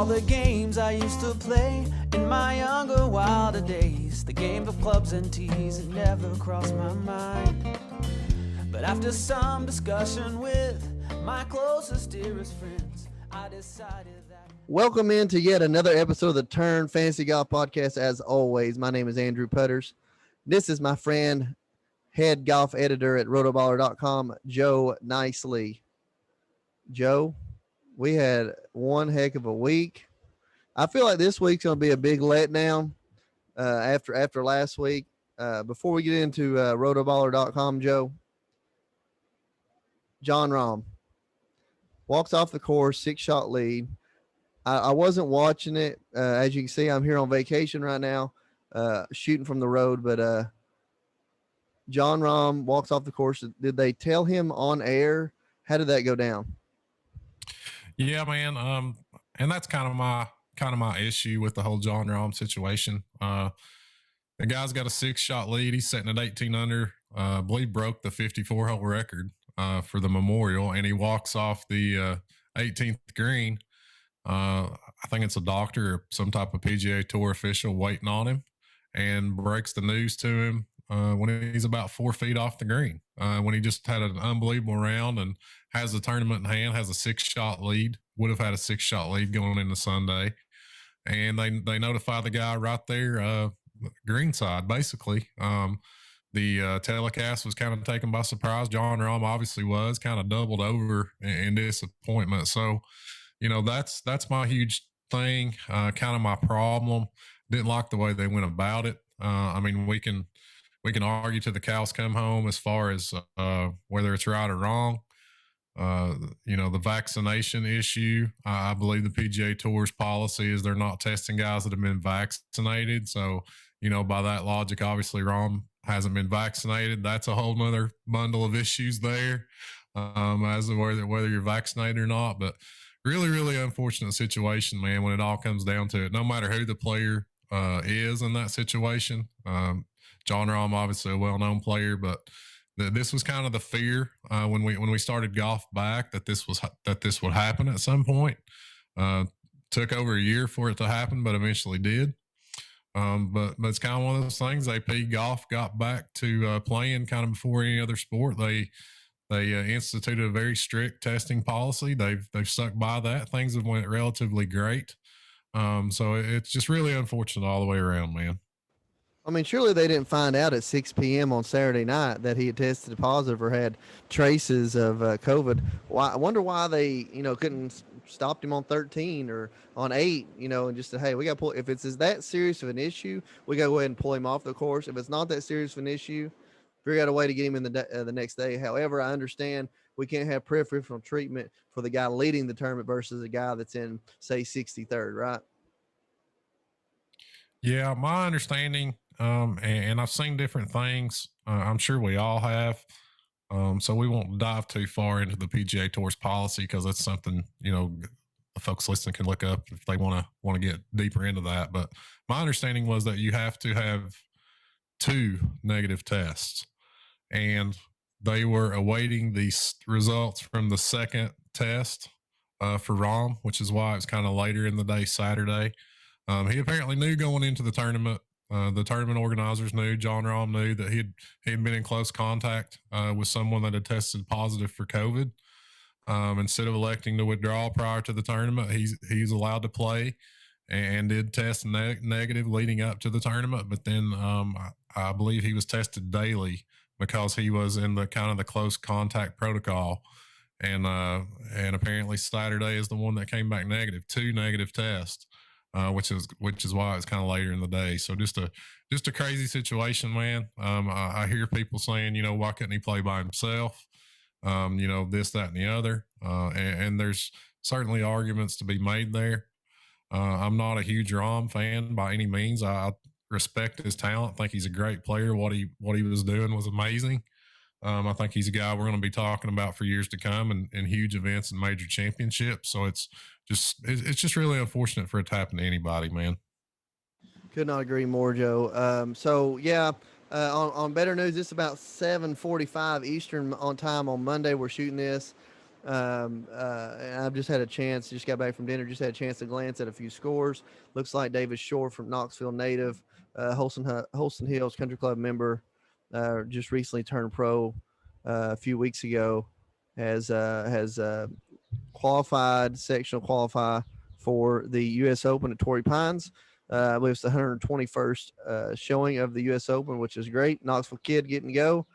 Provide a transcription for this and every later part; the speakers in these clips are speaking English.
all the games I used to play in my younger, wilder days. The game of clubs and tees had never crossed my mind. But after some discussion with my closest, dearest friends, I decided that... Welcome into yet another episode of the Turn Fantasy Golf Podcast. As always, my name is AndrewPutters. This is my friend, head golf editor at Rotoballer.com, JoeNicely. Joe, we had one heck of a week. I feel like this week's going to be a big letdown after last week. Before we get into Rotoballer.com, Joe, Jon Rahm walks off the course, 6-shot lead. I wasn't watching it. As you can see, I'm here on vacation right now, shooting from the road. But Jon Rahm walks off the course. Did they tell him on air? How did that go down? Yeah, man. And that's kind of my issue with the whole Jon Rahm situation. The guy's got a 6-shot lead. He's sitting at 18 under. I believe broke the 54-hole record for the Memorial, and he walks off the 18th green. I think it's a doctor or some type of PGA Tour official waiting on him, and breaks the news to him when he's about 4 feet off the green, when he just had an unbelievable round and has the tournament in hand, has a 6-shot lead, would have had a 6-shot lead going into Sunday. And they notify the guy right there, greenside, basically. The telecast was kind of taken by surprise. Jon Rahm obviously was kind of doubled over in disappointment. So, you know, that's my huge thing, kind of my problem. Didn't like the way they went about it. I mean, we can argue till the cows come home as far as whether it's right or wrong. You know, the vaccination issue, I believe the PGA Tour's policy is they're not testing guys that have been vaccinated. So, you know, by that logic, obviously Rahm hasn't been vaccinated. That's a whole nother bundle of issues there, as to whether you're vaccinated or not. But really, really unfortunate situation, man, when it all comes down to it. No matter who the player is in that situation. Jon Rahm, obviously a well-known player, but this was kind of the fear when we started golf back that this would happen at some point. Took over a year for it to happen, but eventually did. But it's kind of one of those things. AP Golf got back to playing kind of before any other sport. They instituted a very strict testing policy. They've stuck by that. Things have went relatively great. So it's just really unfortunate all the way around, man. I mean, surely they didn't find out at 6 p.m. on Saturday night that he had tested positive or had traces of COVID. I wonder why they, couldn't stop him on 13 or on 8, and just said, hey, we got to pull. If it's that serious of an issue, we got to go ahead and pull him off the course. If it's not that serious of an issue, figure out a way to get him in the next day. However, I understand we can't have preferential treatment for the guy leading the tournament versus a guy that's in, say, 63rd, right? Yeah, my understanding, and I've seen different things. I'm sure we all have. So we won't dive too far into the PGA Tour's policy because that's something, folks listening can look up if they want to get deeper into that. But my understanding was that you have to have 2 negative tests, and they were awaiting the results from the second test for Rahm, which is why it's kind of later in the day Saturday. He apparently knew going into the tournament. The tournament organizers knew, Jon Rahm knew that he had been in close contact with someone that had tested positive for COVID. Instead of electing to withdraw prior to the tournament, he's allowed to play and did test negative leading up to the tournament. But then I believe he was tested daily because he was in the kind of the close contact protocol. And apparently Saturday is the one that came back negative, 2 negative tests. Which is why it's kind of later in the day. So just a crazy situation, man. I hear people saying, why couldn't he play by himself? This, that, and the other. And there's certainly arguments to be made there. I'm not a huge Rahm fan by any means. I respect his talent. I think he's a great player. What he was doing was amazing. I think he's a guy we're going to be talking about for years to come in huge events and major championships. So it's just really unfortunate for it to happen to anybody, man. Could not agree more, Joe. On better news, it's about 7:45 Eastern on time on Monday. We're shooting this. And I've just had a chance, just got back from dinner, just had a chance to glance at a few scores. Looks like David Shore from Knoxville native, Holston Hills Country Club member, just recently turned pro a few weeks ago, has qualified, sectional qualify for the U.S. Open at Torrey Pines. I believe it's the 121st showing of the U.S. Open, which is great. Knoxville kid getting to go.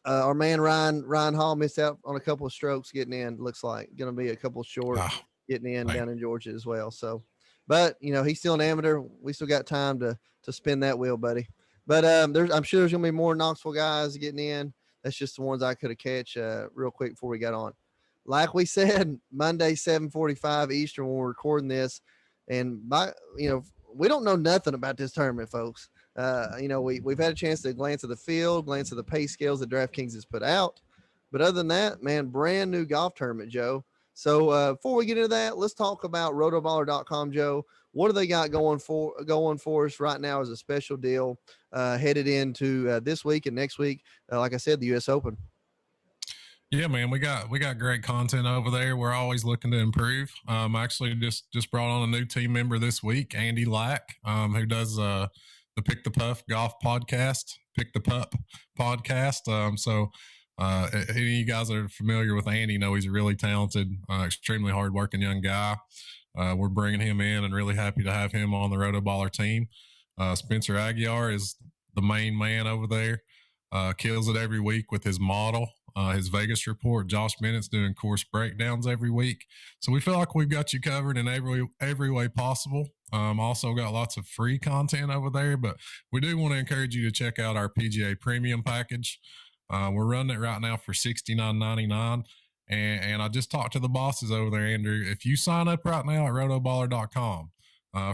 Our man Ryan Hall missed out on a couple of strokes getting in. Looks like going to be a couple short getting in down in Georgia as well. So, but he's still an amateur. We still got time to spin that wheel, buddy. But I'm sure there's going to be more Knoxville guys getting in. That's just the ones I could have catch real quick before we got on. Like we said, Monday 7:45 Eastern when we're recording this, and we don't know nothing about this tournament, folks. We've had a chance to glance at the field, glance at the pay scales that DraftKings has put out. But other than that, man, brand new golf tournament, Joe. So before we get into that, let's talk about rotoballer.com, Joe. What do they got going for us right now as a special deal headed into this week and next week? Like I said, the U.S. Open. Yeah, man, we got great content over there. We're always looking to improve. Actually just brought on a new team member this week, Andy Lack, who does the Pick the Puff Golf podcast, Pick the Pup podcast. So any of you guys that are familiar with Andy know he's a really talented, extremely hardworking young guy. We're bringing him in and really happy to have him on the Rotoballer team. Spencer Aguiar is the main man over there. Kills it every week with his model, his Vegas report. Josh Bennett's doing course breakdowns every week. So we feel like we've got you covered in every way possible. Also got lots of free content over there, but we do want to encourage you to check out our PGA Premium package. We're running it right now for $69.99. And I just talked to the bosses over there, Andrew. If you sign up right now at rotoballer.com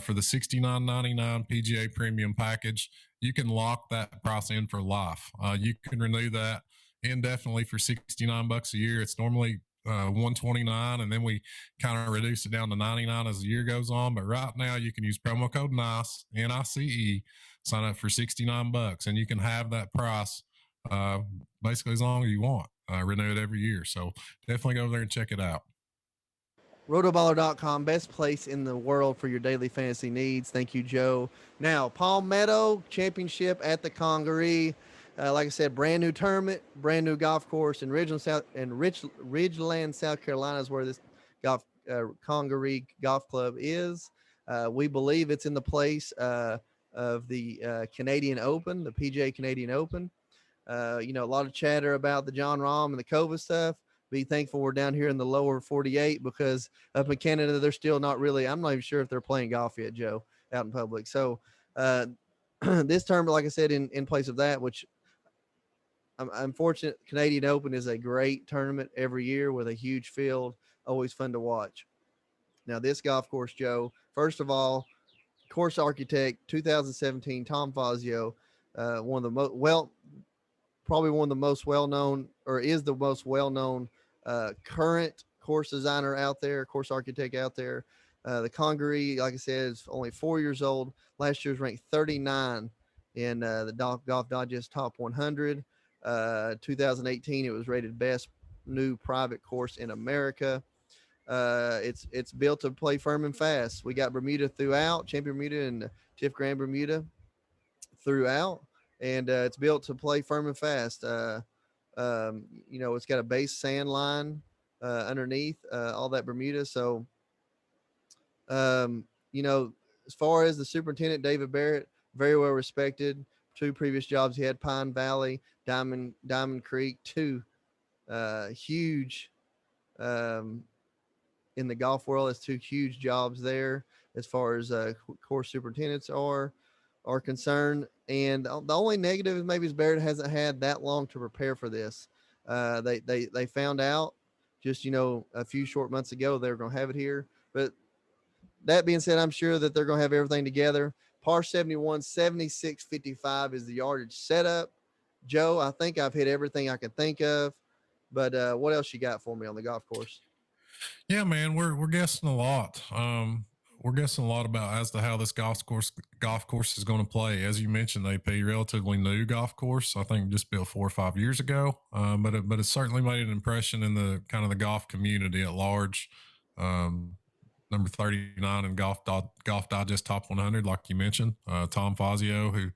for the $69.99 PGA Premium package, you can lock that price in for life. You can renew that indefinitely for $69 a year. It's normally $129, and then we kind of reduce it down to $99 as the year goes on. But right now, you can use promo code NICE, NICE, sign up for $69, and you can have that price basically as long as you want. Renew it every year. So definitely go over there and check it out. Rotoballer.com, best place in the world for your daily fantasy needs. Thank you, Joe. Now, Palmetto Championship at the Congaree. Like I said, brand new tournament, brand new golf course in Ridgeland, South Carolina is where this Congaree Golf Club is. We believe it's in the place of the Canadian Open, the PGA Canadian Open. A lot of chatter about the John Rahm and the COVID stuff. Be thankful we're down here in the lower 48 because up in Canada, they're still not really, I'm not even sure if they're playing golf yet, Joe, out in public. So this tournament, like I said, in place of that, which I'm fortunate, Canadian Open is a great tournament every year with a huge field, always fun to watch. Now, this golf course, Joe, first of all, course architect, 2017, Tom Fazio, one of the probably one of the most well-known, or is the most well-known current course designer out there, course architect out there. The Congaree, like I said, is only 4 years old. Last year was ranked 39 in the Golf Digest Top 100. 2018, it was rated best new private course in America. It's built to play firm and fast. We got Bermuda throughout, Champion Bermuda and Tiff Grand Bermuda throughout. And it's built to play firm and fast. It's got a base sand line underneath all that Bermuda. So, as far as the superintendent, David Barrett, very well respected. 2 previous jobs he had, Pine Valley, Diamond Creek, 2 huge in the golf world. It's 2 huge jobs there as far as course superintendents are concerned. And the only negative is maybe Barrett hasn't had that long to prepare for this. They found out just, a few short months ago they were going to have it here. But that being said, I'm sure that they're going to have everything together. Par 71, 76.55 is the yardage setup. Joe, I think I've hit everything I can think of. But what else you got for me on the golf course? Yeah, man, we're guessing a lot. we're guessing a lot about as to how this golf course is going to play. As you mentioned, AP, relatively new golf course. I think just built 4 or 5 years ago, but it certainly made an impression in the kind of the golf community at large. Number 39 in Golf Digest Top 100, like you mentioned, Tom Fazio, who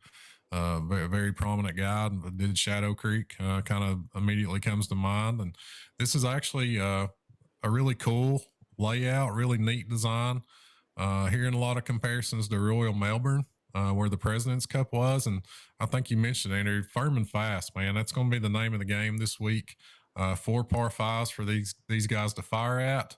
very, very prominent guy, did Shadow Creek, kind of immediately comes to mind. And this is actually a really cool layout, really neat design. Hearing a lot of comparisons to Royal Melbourne, where the President's Cup was. And I think you mentioned, Andrew, firm and fast, man. That's going to be the name of the game this week. 4 par 5s for these guys to fire at.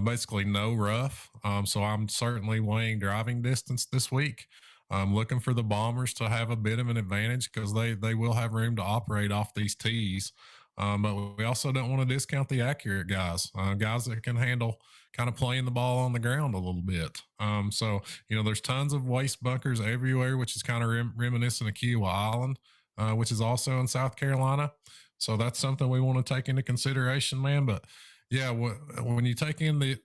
Basically no rough. So I'm certainly weighing driving distance this week. I'm looking for the Bombers to have a bit of an advantage because they will have room to operate off these tees. But we also don't want to discount the accurate guys, guys that can handle kind of playing the ball on the ground a little bit. So, there's tons of waste bunkers everywhere, which is kind of reminiscent of Kiowa Island, which is also in South Carolina. So that's something we want to take into consideration, man. But yeah, when you take into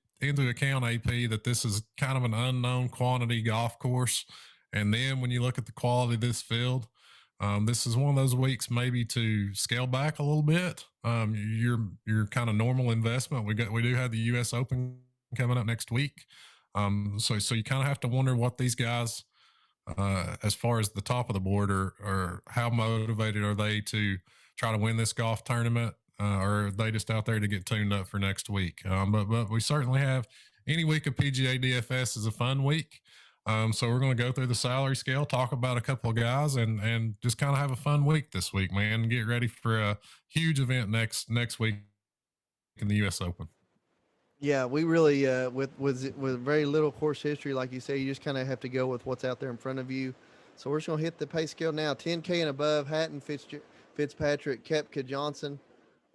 account, AP, that this is kind of an unknown quantity golf course, and then when you look at the quality of this field, this is one of those weeks maybe to scale back a little bit. Your kind of normal investment. We do have the U.S. Open coming up next week, so you kind of have to wonder what these guys, as far as the top of the board, or how motivated are they to try to win this golf tournament, or are they just out there to get tuned up for next week? But we certainly have any week of PGA DFS is a fun week. So we're going to go through the salary scale, talk about a couple of guys, and just kind of have a fun week this week, man. Get ready for a huge event next week in the U.S. Open. Yeah, we really with very little course history, like you say, you just kind of have to go with what's out there in front of you. So we're just gonna hit the pay scale now. 10K and above: Hatton, Fitzpatrick, Koepka, Johnson.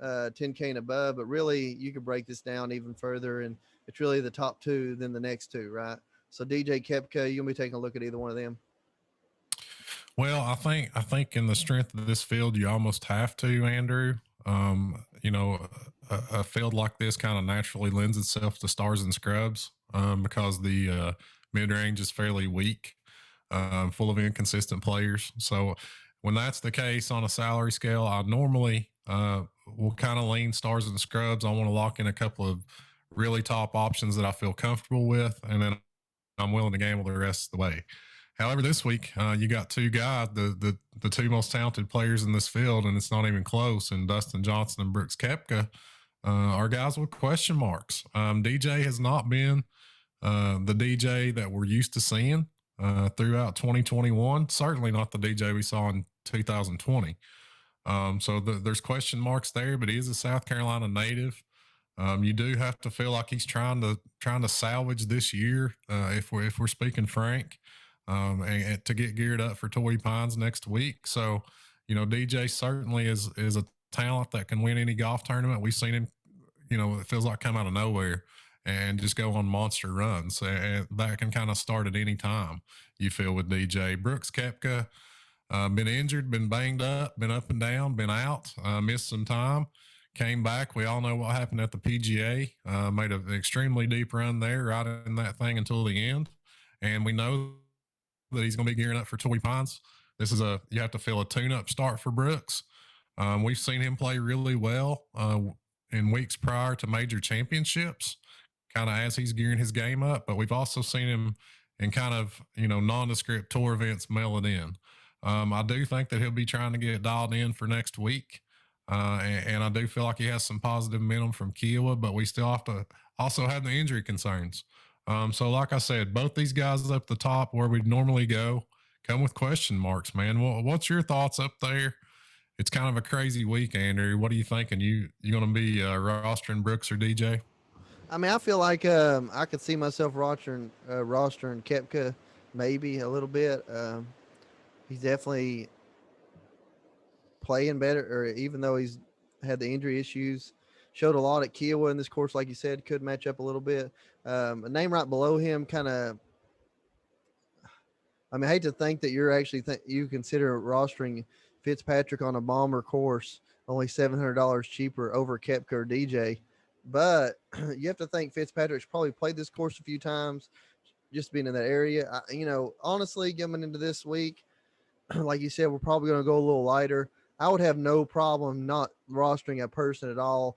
10K and above, but really you could break this down even further, and it's really the top 2, then the next 2, right? So DJ, Koepka, you'll be taking a look at either one of them. Well, I think in the strength of this field, you almost have to, Andrew. A field like this kind of naturally lends itself to stars and scrubs, because the mid range is fairly weak, full of inconsistent players. So when that's the case on a salary scale, I normally will kind of lean stars and scrubs. I want to lock in a couple of really top options that I feel comfortable with, and then I'm willing to gamble the rest of the way. However, this week you got 2 guys, the 2 most talented players in this field, and it's not even close. And Dustin Johnson and Brooks Koepka are guys with question marks. DJ has not been the DJ that we're used to seeing throughout 2021. Certainly not the DJ we saw in 2020. So there's question marks there, but he is a South Carolina native. You do have to feel like he's trying to salvage this year, if we're speaking frank, and to get geared up for Torrey Pines next week. So, DJ certainly is a talent that can win any golf tournament. We've seen him, it feels like come out of nowhere and just go on monster runs, and that can kind of start at any time, you feel, with DJ. Brooks Koepka, been injured, been banged up, been up and down, been out, missed some time. Came back. We all know what happened at the PGA. Made an extremely deep run there, right in that thing until the end. And we know that he's going to be gearing up for Torrey Pines. This is you have to feel a tune-up start for Brooks. We've seen him play really well in weeks prior to major championships, kind of as he's gearing his game up. But we've also seen him in kind of, nondescript tour events mail it in. I do think that he'll be trying to get dialed in for next week. And I do feel like he has some positive momentum from Kiowa, but we still have to also have the injury concerns. So like I said, both these guys up the top where we'd normally go come with question marks, man. What's your thoughts up there? It's kind of a crazy week, Andrew. What are you thinking? You going to be rostering Brooks or DJ? I mean, I feel like I could see myself rostering Koepka maybe a little bit. He's definitely playing better, or even though he's had the injury issues, showed a lot at Kiowa in this course, like you said, could match up a little bit. A name right below him, kind of, I hate to think that you're actually you consider rostering Fitzpatrick on a bomber course only $700 cheaper over Koepka or DJ, but you have to think Fitzpatrick's probably played this course a few times, just being in that area. Honestly, coming into this week, like you said, we're probably going to go a little lighter. I would have no problem not rostering a person at all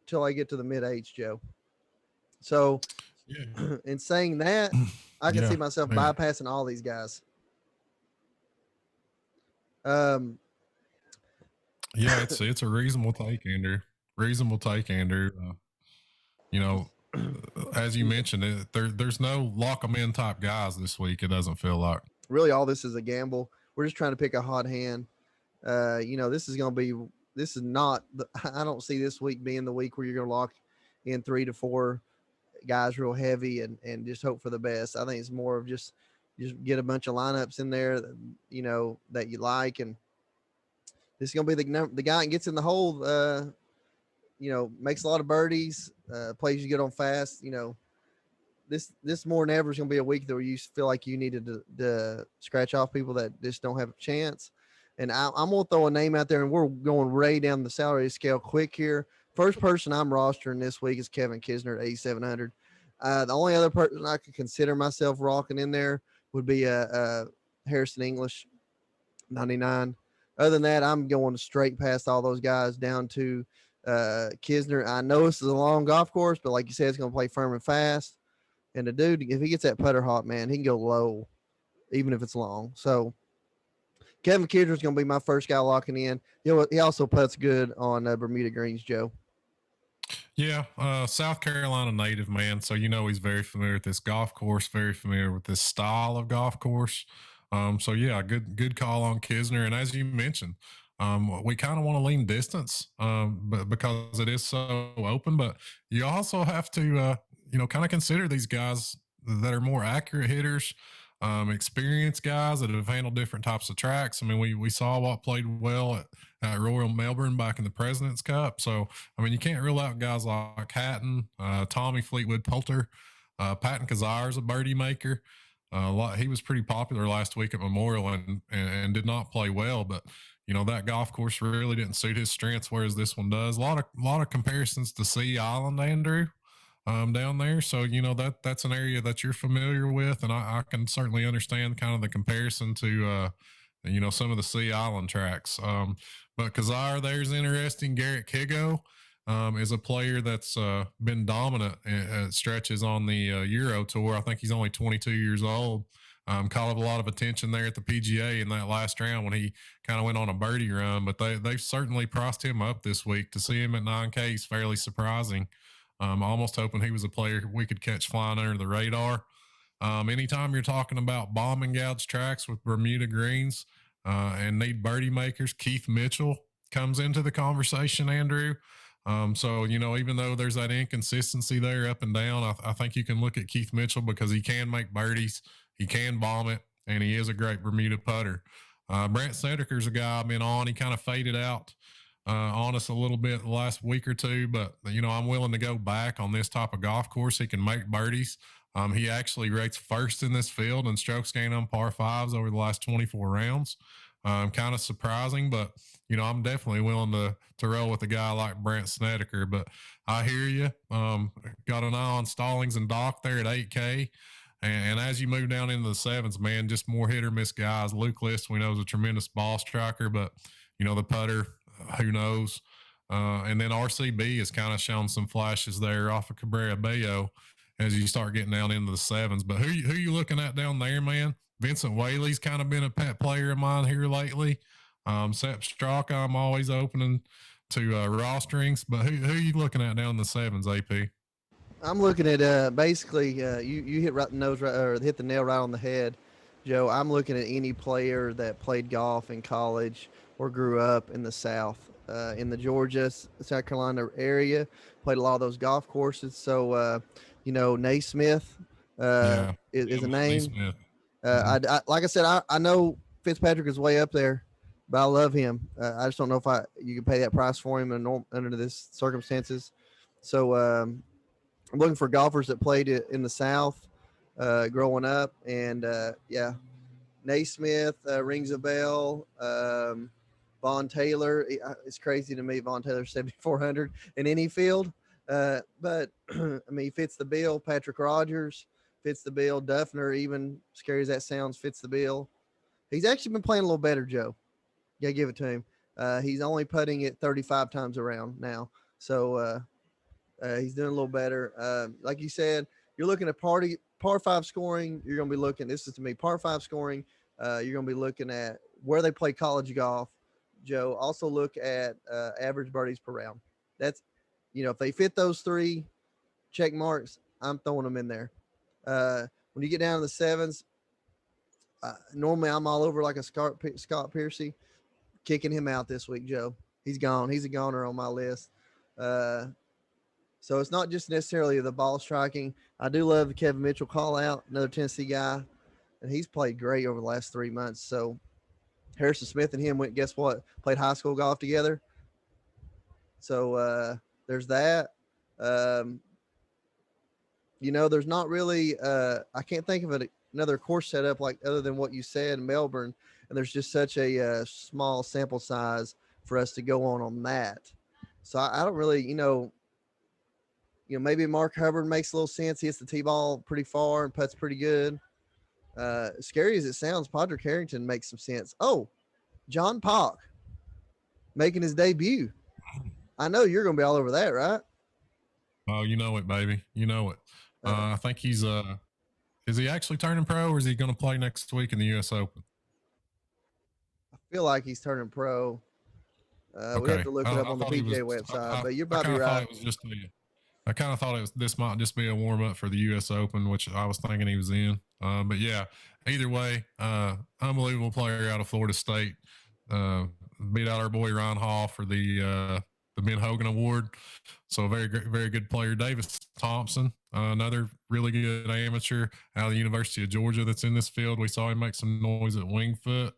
till I get to the mid eights, Joe. So, Yeah. in saying that, I can Yeah. see myself Yeah. bypassing all these guys. Um, Yeah, it's a reasonable take, Andrew. Reasonable take, Andrew. You know, as you mentioned, there's no lock 'em in type guys this week. It doesn't feel like. really, all this is a gamble. We're just trying to pick a hot hand. This is going to be. This is not. I don't see this week being the week where you're going to lock in 3 to 4 guys real heavy and just hope for the best. I think it's more of just get a bunch of lineups in there that, that you like, and this is gonna be the guy that gets in the hole. Makes a lot of birdies, plays you good on fast. This more than ever is gonna be a week where you feel like you needed to scratch off people that just don't have a chance. And I'm gonna throw a name out there, and we're going way down the salary scale quick here. First person I'm rostering this week is Kevin Kisner at 8,700. The only other person I could consider myself rocking in there would be Harrison English, 99. Other than that, I'm going straight past all those guys down to Kisner. I know this is a long golf course, but like you said, it's going to play firm and fast. And the dude, if he gets that putter hot, man, he can go low, even if it's long. So Kevin Kisner is going to be my first guy locking in. He also putts good on Bermuda greens, Joe. Yeah, South Carolina native, man. So he's very familiar with this golf course, very familiar with this style of golf course. So yeah, good call on Kisner. And as you mentioned, we kind of want to lean distance, but because it is so open. But you also have to, kind of consider these guys that are more accurate hitters, experienced guys that have handled different types of tracks. I mean, we saw what played well at Royal Melbourne back in the President's Cup. So, I mean, you can't rule out guys like Hatton, Tommy Fleetwood Poulter, Patton Kazire is a birdie maker. He was pretty popular last week at Memorial and did not play well, but that golf course really didn't suit his strengths, whereas this one does. A lot of comparisons to Sea Island, Andrew, down there. So that's an area that you're familiar with, and I can certainly understand kind of the comparison to some of the Sea Island tracks. But Kazire there's interesting. Garrett Kego is a player that's been dominant at stretches on the Euro Tour. I think he's only 22 years old. Caught a lot of attention there at the PGA in that last round when he kind of went on a birdie run. But they've certainly priced him up this week. To see him at 9K is fairly surprising. Almost hoping he was a player we could catch flying under the radar. Anytime you're talking about bomb and gouge tracks with Bermuda greens and need birdie makers, Keith Mitchell comes into the conversation, Andrew. So, even though there's that inconsistency there up and down, I think you can look at Keith Mitchell because he can make birdies, he can bomb it, and he is a great Bermuda putter. Brant Snedeker's a guy I've been on. He kind of faded out on us a little bit the last week or two, but, I'm willing to go back on this type of golf course. He can make birdies. He actually rates first in this field in strokes gained on par fives over the last 24 rounds. Kind of surprising, but I'm definitely willing to roll with a guy like Brant Snedeker. But I hear you. Got an eye on Stallings and Doc there at 8K. And as you move down into the sevens, man, just more hit or miss guys. Luke List, we know, is a tremendous ball striker, but the putter, who knows? And then RCB has kind of shown some flashes there off of Cabrera Bello as you start getting down into the sevens. But who you looking at down there, man? Vincent Whaley's kind of been a pet player of mine here lately. Sepp Straka, I'm always opening to rosterings. But who you looking at down in the sevens, AP? I'm looking at basically you hit hit the nail right on the head, Joe. I'm looking at any player that played golf in college or grew up in the South, in the Georgia, South Carolina area, played a lot of those golf courses. So Naismith is a name. Naismith. I like I said, I know Fitzpatrick is way up there, but I love him. I just don't know if you can pay that price for him under this circumstances. So I'm looking for golfers that played in the South growing up, and Naismith rings a bell. Vaughn Taylor, it's crazy to me. Vaughn Taylor 7,400 in any field, but I mean he fits the bill. Patrick Rogers. fits the bill. Duffner, even scary as that sounds, fits the bill. He's actually been playing a little better, Joe. Yeah, give it to him. He's only putting it 35 times around now. So he's doing a little better. Like you said, you're looking at par 5 scoring. You're going to be looking, this is to me, par 5 scoring. You're going to be looking at where they play college golf. Joe, also look at average birdies per round. That's, if they fit those 3 check marks, I'm throwing them in there. When you get down to the 7s, normally I'm all over like a Scott Piercy. Kicking him out this week, Joe. He's gone. He's a goner on my list. So it's not just necessarily the ball striking. I do love the Kevin Mitchell call out, another Tennessee guy, and he's played great over the last 3 months. So Harrison Smith and him went, guess what? Played high school golf together. So there's that. There's not really I can't think of another course setup like other than what you said in Melbourne, and there's just such a small sample size for us to go on that. So I don't really, maybe Mark Hubbard makes a little sense. He hits the tee ball pretty far and putts pretty good. Scary as it sounds, Padraig Harrington makes some sense. Oh, John Pock making his debut. I know you're going to be all over that, right? Oh, you know it, baby. You know it. I think he's is he actually turning pro, or is he going to play next week in the U.S. Open? I feel like he's turning pro. Okay. We have to look it up on the PGA website, but you're about to be right. I kind of thought this might just be a warm up for the U.S. Open, which I was thinking he was in. But yeah, either way, unbelievable player out of Florida State. Beat out our boy Ryan Hall for the Ben Hogan Award. So a very good player. Davis Thompson, another really good amateur out of the University of Georgia that's in this field. We saw him make some noise at Wingfoot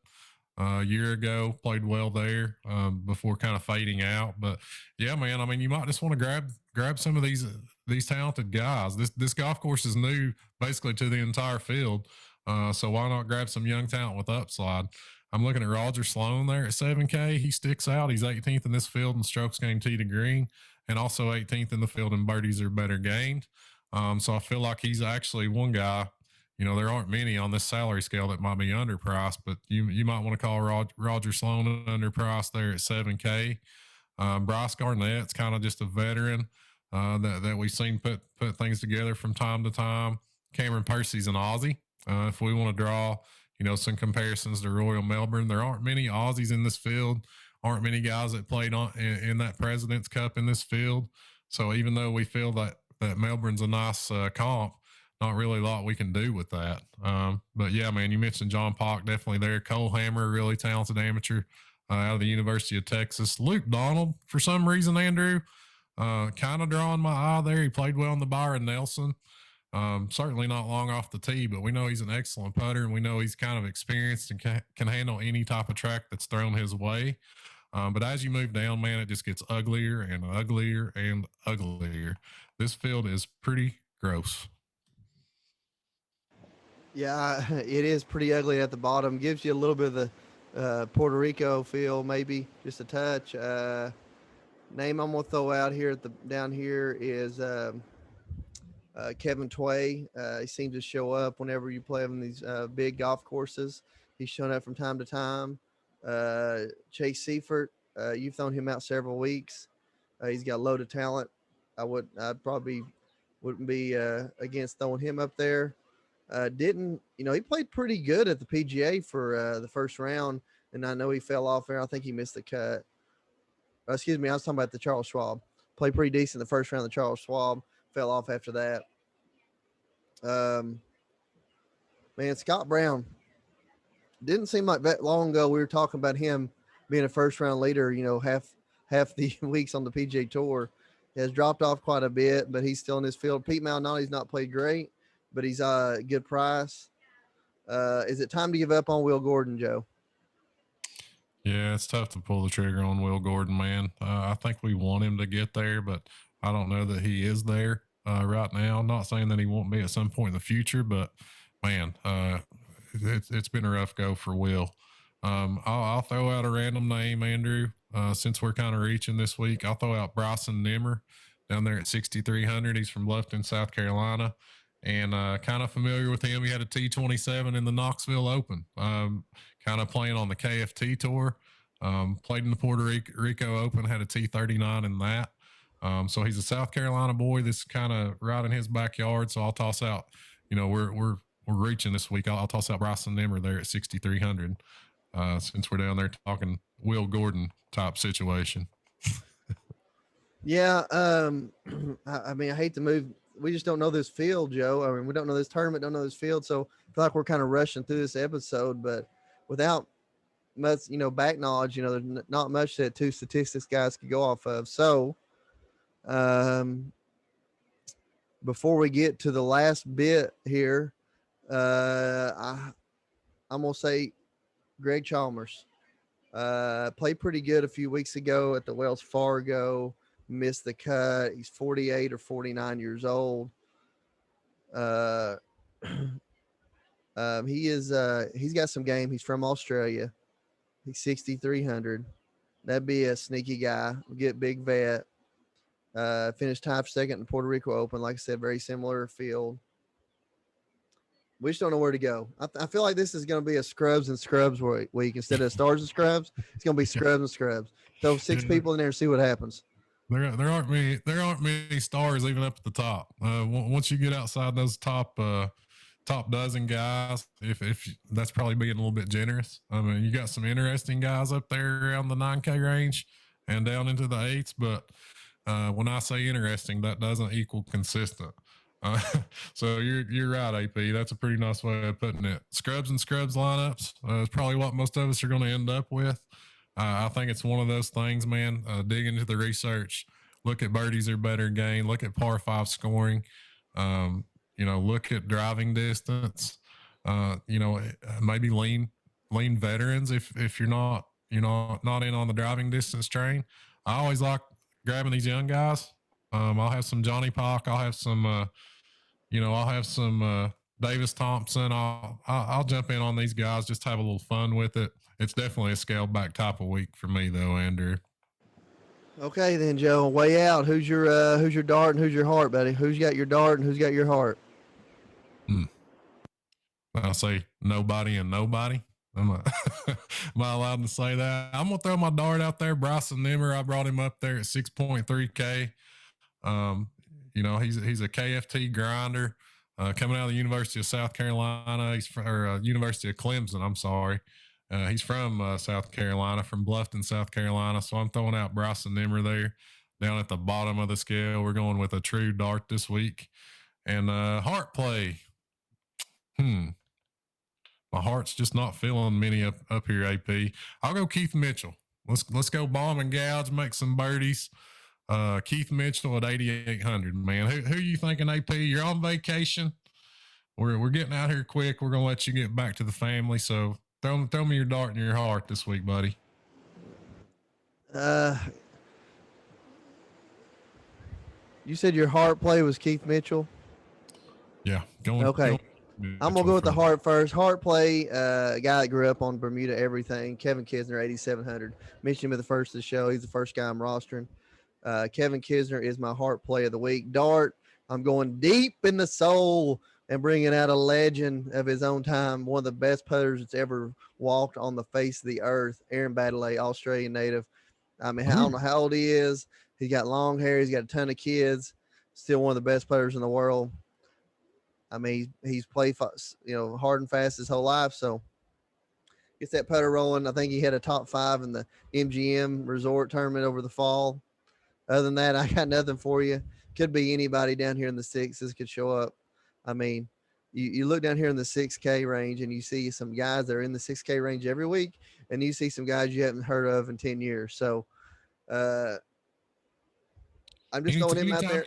a year ago, played well there before kind of fading out. But yeah, man, I mean, you might just want to grab some of these talented guys. This golf course is new basically to the entire field. So why not grab some young talent with upside? I'm looking at Roger Sloane there at 7K. He sticks out. He's 18th in this field in strokes gained tee to green, and also 18th in the field in birdies are better gained. So I feel like he's actually one guy. There aren't many on this salary scale that might be underpriced, but you might want to call Roger Sloane underpriced there at 7K. Bryce Garnett's kind of just a veteran that we've seen put things together from time to time. Cameron Percy's an Aussie. If we want to draw, some comparisons to Royal Melbourne, there aren't many Aussies in this field. Aren't many guys that played in that President's Cup in this field. So even though we feel that Melbourne's a nice comp, not really a lot we can do with that. But yeah, man, you mentioned John Pock, definitely there. Cole Hammer, really talented amateur out of the University of Texas. Luke Donald, for some reason, Andrew, kind of drawing my eye there. He played well in the Byron Nelson. Certainly not long off the tee, but we know he's an excellent putter, and we know he's kind of experienced and can handle any type of track that's thrown his way. But as you move down, man, it just gets uglier and uglier and uglier. This field is pretty gross. Yeah, it is pretty ugly at the bottom. Gives you a little bit of the Puerto Rico feel, maybe just a touch. Name I'm gonna throw out here down here is Kevin Tway. He seems to show up whenever you play him in these big golf courses. He's shown up from time to time. Chase Seifert, you've thrown him out several weeks. He's got a load of talent. I probably wouldn't be against throwing him up there. He played pretty good at the PGA for the first round, and I know he fell off there. I think he missed the cut. Excuse me, I was talking about the Charles Schwab. Played pretty decent the first round of the Charles Schwab. Fell off after that. Man, Scott Brown. Didn't seem like that long ago we were talking about him being a first-round leader, half the weeks on the PGA Tour. He has dropped off quite a bit, but he's still in his field. Pete Maldonadi's not played great, but he's a good price. Is it time to give up on Will Gordon, Joe? Yeah, it's tough to pull the trigger on Will Gordon, man. I think we want him to get there, but I don't know that he is there right now. I'm not saying that he won't be at some point in the future, but man, it's been a rough go for Will. I'll throw out a random name, Andrew, since we're kind of reaching this week. I'll throw out Bryson Nemmer down there at 6,300. He's from Bluffton, South Carolina. and kind of familiar with him. He had a T27 in the Knoxville Open, kind of playing on the KFT tour. Played in the Puerto Rico Open, had a T39 in that. So he's a South Carolina boy. This is kind of right in his backyard. So I'll toss out. We're reaching this week. I'll toss out Bryson Nemmer there at 6,300. Since we're down there talking Will Gordon type situation. Yeah, I mean, I hate to move. We just don't know this field, Joe. I mean, we don't know this tournament, don't know this field. So I feel like we're kind of rushing through this episode, but without much, back knowledge, there's not much that two statistics guys could go off of. So, before we get to the last bit here, I'm going to say Greg Chalmers played pretty good a few weeks ago at the Wells Fargo. Missed the cut. He's 48 or 49 years old. He's got some game. He's from Australia. He's 6,300. That'd be a sneaky guy. Get big vet. Finished tied for second in the Puerto Rico Open. Like I said, very similar field. We just don't know where to go. I feel like this is going to be a scrubs and scrubs week. Instead of stars and scrubs, it's going to be scrubs and scrubs. Throw 6 people in there and see what happens. There aren't many stars even up at the top. Once you get outside those top dozen guys, if that's probably being a little bit generous. I mean, you got some interesting guys up there around the 9K range and down into the 8s, but when I say interesting, that doesn't equal consistent. So you're right, AP. That's a pretty nice way of putting it. Scrubs and scrubs lineups is probably what most of us are going to end up with. I think it's one of those things, man. Dig into the research. Look at birdies are better gain. Look at par 5 scoring. Look at driving distance. Maybe lean veterans if you're not in on the driving distance train. I always like grabbing these young guys. I'll have some Johnny Pock. I'll have some Davis Thompson. I'll jump in on these guys, just have a little fun with it. It's definitely a scaled back type of week for me, though, Andrew. Okay, then, Joe. Way out. Who's your dart and who's your heart, buddy? Who's got your dart and who's got your heart? I'll say nobody and nobody. Am I allowed to say that? I'm gonna throw my dart out there. Bryson Nemmer. I brought him up there at 6.3K. He's a KFT grinder. Coming out of the University of South Carolina. University of Clemson. I'm sorry. He's from South Carolina, from Bluffton, South Carolina. So I'm throwing out Bryson Nemmer there down at the bottom of the scale. We're going with a true dart this week. And heart play. My heart's just not feeling many up here, AP. I'll go Keith Mitchell. Let's go bomb and gouge, make some birdies. Keith Mitchell at 8,800, man. Who you thinking, AP? You're on vacation. We're getting out here quick. We're gonna let you get back to the family. So throw me your dart and your heart this week, buddy. You said your heart play was Keith Mitchell. Yeah. Okay. I'm gonna go with the heart first. Heart play, a guy that grew up on Bermuda everything. Kevin Kisner, 8,700. Mentioned him at the first of the show. He's the first guy I'm rostering. Kevin Kisner is my heart play of the week. Dart, I'm going deep in the soul and bringing out a legend of his own time, one of the best putters that's ever walked on the face of the earth, Aaron Badley, Australian native. I mean, I don't know how old he is. He's got long hair. He's got a ton of kids. Still one of the best players in the world. I mean, he's played, hard and fast his whole life. So gets that putter rolling. I think he had a top 5 in the MGM Resort tournament over the fall. Other than that, I got nothing for you. Could be anybody down here in the 6s could show up. I mean, you look down here in the 6K range and you see some guys that are in the 6K range every week, and you see some guys you haven't heard of in 10 years. So I'm just throwing him out there.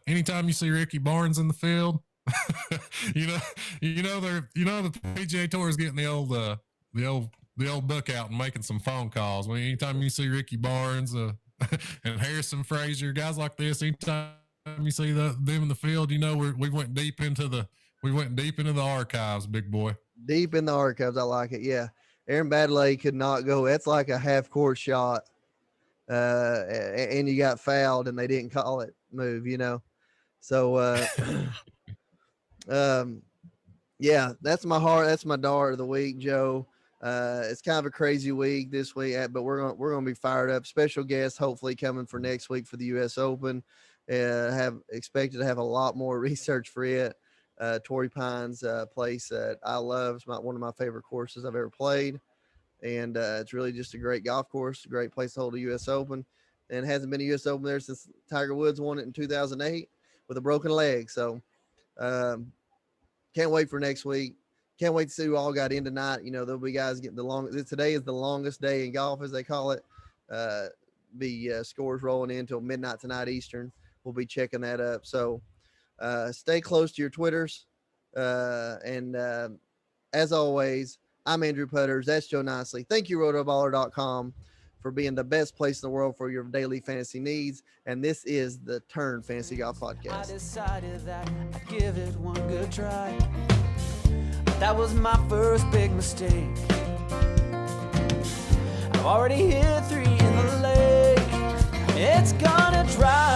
Anytime you see Ricky Barnes in the field, the PGA Tour is getting the old book out and making some phone calls. Anytime you see Ricky Barnes and Harrison Frazier, guys like this, anytime you see them in the field, we went deep into the archives, big boy. Deep in the archives, I like it. Yeah, Aaron Badley could not go. That's like a half court shot, and you got fouled, and they didn't call it move. So Yeah, that's my heart. That's my dart of the week, Joe. It's kind of a crazy week this week, but we're gonna be fired up. Special guest hopefully coming for next week for the U.S. Open. Have expected to have a lot more research for it. Torrey Pines place that I love. It's one of my favorite courses I've ever played, and it's really just a great golf course, a great place to hold a U.S. Open. And it hasn't been a U.S. Open there since Tiger Woods won it in 2008 with a broken leg. So um, can't wait for next week. Can't wait to see who all got in tonight. You know, there'll be guys getting the longest. Today is the longest day in golf, as they call it. Scores rolling in until midnight tonight Eastern. We'll be checking that up. So stay close to your Twitters. And as always, I'm Andrew Putters. That's JoeNicely. Thank you, Rotoballer.com, for being the best place in the world for your daily fantasy needs. And this is the Turn Fantasy Golf Podcast. I decided that I'd give it one good try. But that was my first big mistake. I've already hit 3 in the lake. It's gonna dry